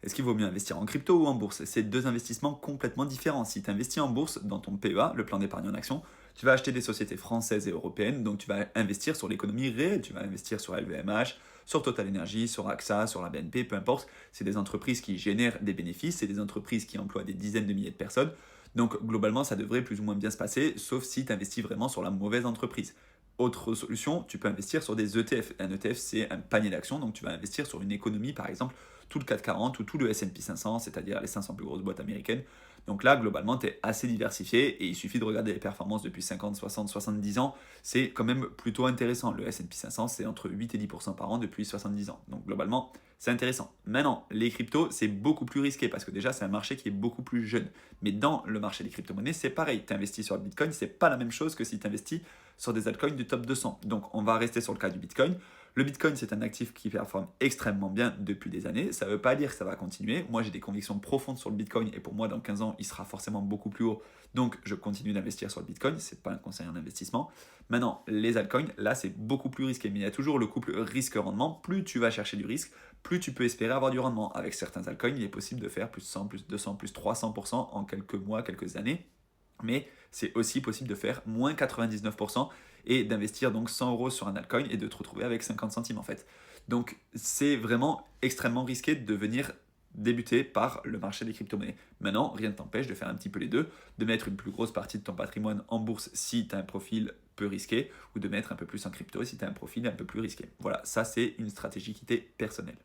Est-ce qu'il vaut mieux investir en crypto ou en bourse? C'est deux investissements complètement différents. Si tu investis en bourse dans ton PEA, le plan d'épargne en action, tu vas acheter des sociétés françaises et européennes, donc tu vas investir sur l'économie réelle, tu vas investir sur LVMH, sur Total Energy, sur AXA, sur la BNP, peu importe. C'est des entreprises qui génèrent des bénéfices, c'est des entreprises qui emploient des dizaines de milliers de personnes. Donc globalement, ça devrait plus ou moins bien se passer, sauf si tu investis vraiment sur la mauvaise entreprise. Autre solution, tu peux investir sur des ETF. Un ETF, c'est un panier d'actions, donc tu vas investir sur une économie, par exemple, tout le CAC 40 ou tout le S&P 500, c'est-à-dire les 500 plus grosses boîtes américaines. Donc là, globalement, tu es assez diversifié et il suffit de regarder les performances depuis 50, 60, 70 ans. C'est quand même plutôt intéressant. Le S&P 500, c'est entre 8 et 10% par an depuis 70 ans. Donc globalement, c'est intéressant. Maintenant, les cryptos, c'est beaucoup plus risqué parce que déjà, c'est un marché qui est beaucoup plus jeune. Mais dans le marché des crypto-monnaies, c'est pareil. Tu investis sur le Bitcoin, c'est pas la même chose que si tu investis sur des altcoins du top 200. Donc, on va rester sur le cas du Bitcoin. Le Bitcoin, c'est un actif qui performe extrêmement bien depuis des années. Ça ne veut pas dire que ça va continuer. Moi, j'ai des convictions profondes sur le Bitcoin et pour moi, dans 15 ans, il sera forcément beaucoup plus haut. Donc, je continue d'investir sur le Bitcoin. Ce n'est pas un conseil en investissement. Maintenant, les altcoins, là, c'est beaucoup plus risqué. Mais il y a toujours le couple risque-rendement. Plus tu vas chercher du risque, plus tu peux espérer avoir du rendement. Avec certains altcoins, il est possible de faire plus 100, plus 200, plus 300% en quelques mois, quelques années. Mais c'est aussi possible de faire moins 99% et d'investir donc 100 euros sur un altcoin et de te retrouver avec 50 centimes en fait. Donc c'est vraiment extrêmement risqué de venir débuter par le marché des crypto-monnaies. Maintenant, rien ne t'empêche de faire un petit peu les deux, de mettre une plus grosse partie de ton patrimoine en bourse si tu as un profil peu risqué ou de mettre un peu plus en crypto si tu as un profil un peu plus risqué. Voilà, ça c'est une stratégie qui t'est personnelle.